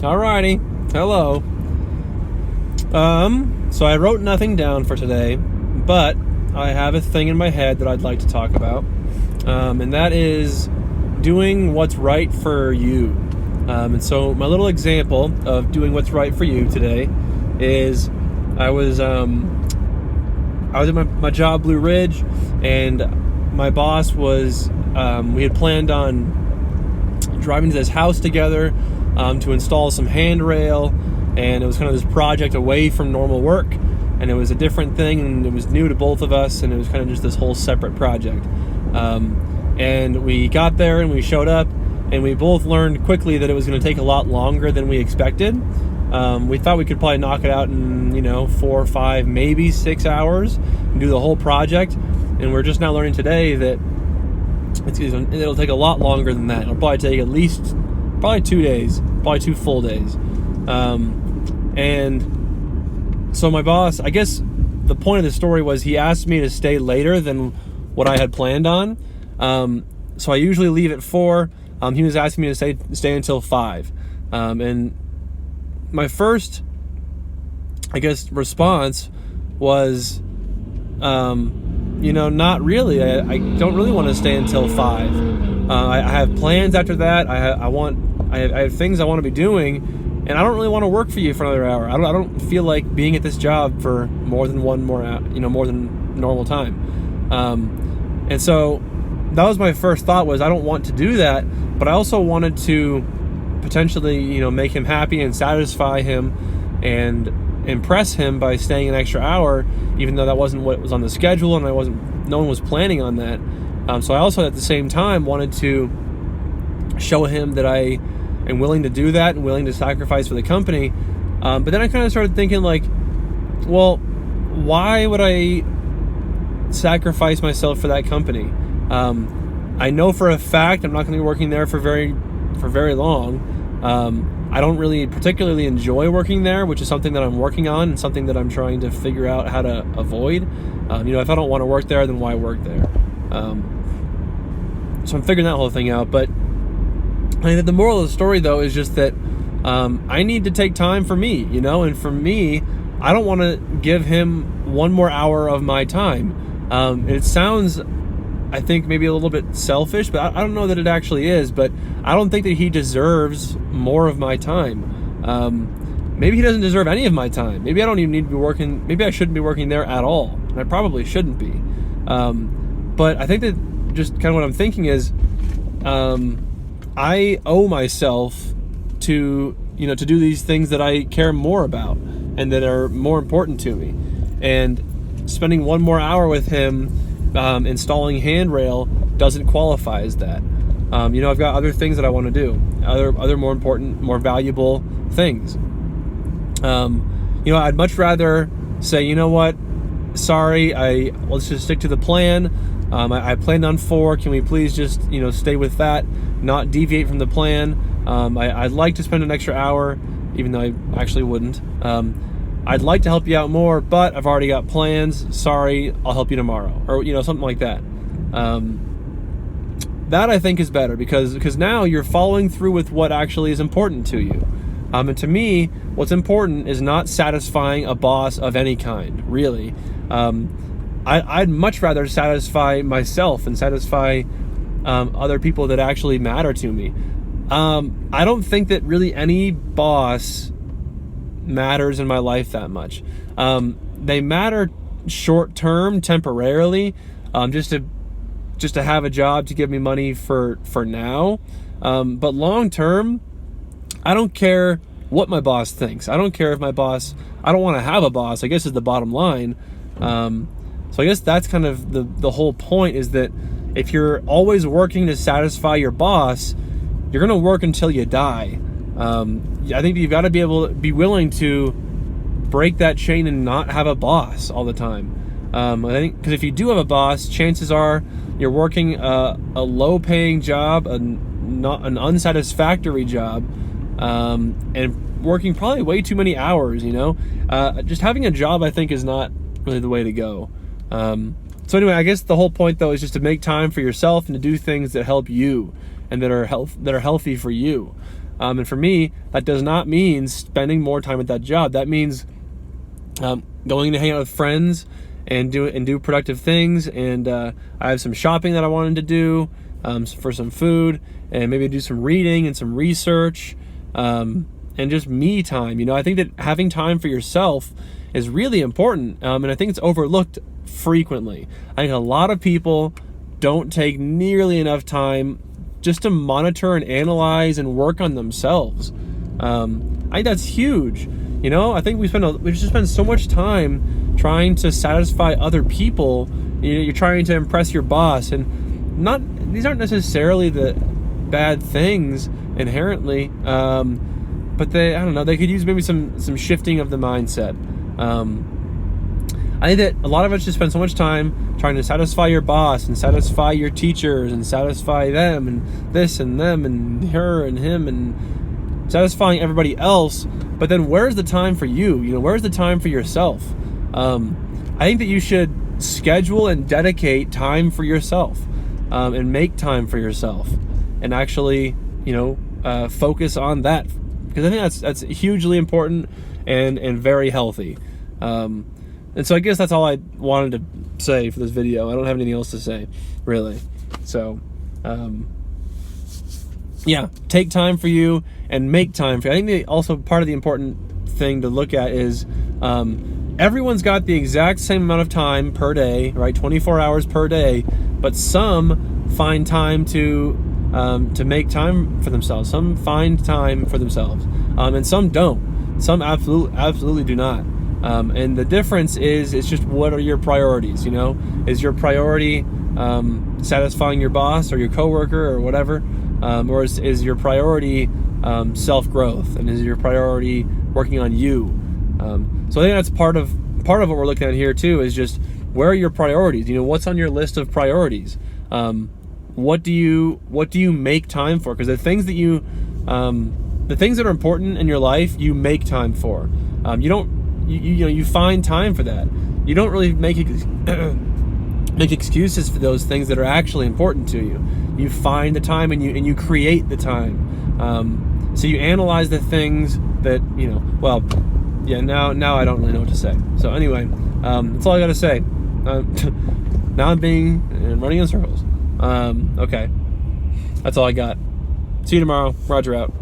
Alrighty. Hello. So I wrote nothing down for today, but I have a thing in my head that I'd like to talk about. And that is doing what's right for you. And so my little example of doing what's right for you today is I was at my job, Blue Ridge, and my boss was, we had planned on driving to this house together to install some handrail, and it was kind of this project away from normal work, and it was a different thing, and it was new to both of us, and it was kind of just this whole separate project. And we got there and we showed up, and we both learned quickly that it was going to take a lot longer than we expected. We thought we could probably knock it out in 4 or 5, maybe 6 hours and do the whole project, and we're just now learning today that it'll take a lot longer than that. It'll probably take at least 2 days, probably 2 full days. And so my boss, I guess the point of the story was he asked me to stay later than what I had planned on. So I usually leave at 4. He was asking me to stay until 5. And my first, I guess, response was, not really. I don't really want to stay until 5. I have plans after that. I have things I want to be doing, and I don't really want to work for you for another hour. I don't feel like being at this job for more than more than normal time. And so that was my first thought, was I don't want to do that, but I also wanted to potentially, make him happy and satisfy him and impress him by staying an extra hour, even though that wasn't what was on the schedule, and no one was planning on that. So I also at the same time wanted to show him that I am willing to do that and willing to sacrifice for the company. But then I kind of started thinking, like, well, why would I sacrifice myself for that company? I know for a fact I'm not going to be working there for very long. I don't really particularly enjoy working there, which is something that I'm working on and something that I'm trying to figure out how to avoid. If I don't want to work there, then why work there? So I'm figuring that whole thing out. But I think the moral of the story, though, is just that I need to take time for me, and for me, I don't want to give him 1 more hour of my time. It sounds, I think, maybe a little bit selfish, but I don't know that it actually is. But I don't think that he deserves more of my time. Maybe he doesn't deserve any of my time. Maybe I don't even need to be working. Maybe I shouldn't be working there at all. And I probably shouldn't be. But I think that just kind of what I'm thinking is, I owe myself to do these things that I care more about and that are more important to me. And spending 1 more hour with him installing handrail doesn't qualify as that. I've got other things that I want to do, other more important, more valuable things. I'd much rather say, you know what, sorry, let's just stick to the plan. I planned on 4. Can we please just stay with that, not deviate from the plan? I'd like to spend an extra hour, even though I actually wouldn't. I'd like to help you out more, but I've already got plans. Sorry, I'll help you tomorrow, or something like that. That I think is better because now you're following through with what actually is important to you. And to me, what's important is not satisfying a boss of any kind, really. I'd much rather satisfy myself and satisfy other people that actually matter to me. I don't think that really any boss matters in my life that much. They matter short term, temporarily, just to have a job to give me money for now. But long term, I don't care what my boss thinks. I don't care if I don't want to have a boss, I guess, is the bottom line. So I guess that's kind of the whole point, is that if you're always working to satisfy your boss, you're going to work until you die. I think you've got to be willing to break that chain and not have a boss all the time. I think because if you do have a boss, chances are you're working a low-paying job, not an unsatisfactory job, and working probably way too many hours. Just having a job, I think, is not really the way to go. So anyway, I guess the whole point, though, is just to make time for yourself and to do things that help you and that are healthy for you. And for me, that does not mean spending more time at that job. That means going to hang out with friends and do productive things. And I have some shopping that I wanted to do for some food, and maybe do some reading and some research, and just me time. I think that having time for yourself is really important, and I think it's overlooked frequently. I think a lot of people don't take nearly enough time just to monitor and analyze and work on themselves. I think that's huge. I think we just spend so much time trying to satisfy other people. You're trying to impress your boss, and these aren't necessarily the bad things inherently, but they could use maybe some shifting of the mindset. I think that a lot of us just spend so much time trying to satisfy your boss and satisfy your teachers and satisfy them and this and them and her and him and satisfying everybody else. But then where's the time for you? Where's the time for yourself? I think that you should schedule and dedicate time for yourself, and make time for yourself, and actually, focus on that, because I think that's hugely important and very healthy. And so I guess that's all I wanted to say for this video. I don't have anything else to say, really. So, yeah, take time for you and make time for you. I think also part of the important thing to look at is everyone's got the exact same amount of time per day, right? 24 hours per day, but some find time to make time for themselves. Some find time for themselves, and some don't. Some absolutely do not. And the difference is, it's just, what are your priorities? Is your priority satisfying your boss or your coworker or whatever, or is your priority self-growth, and is your priority working on you? So I think that's part of what we're looking at here too, is just, where are your priorities? What's on your list of priorities? What do you make time for? Because the things that are important in your life, you make time for. You find time for that. You don't really make excuses for those things that are actually important to you. You find the time, and you create the time. So you analyze the things that now I don't really know what to say. So anyway, that's all I got to say. Now I'm running in circles. Okay, that's all I got. See you tomorrow. Roger out.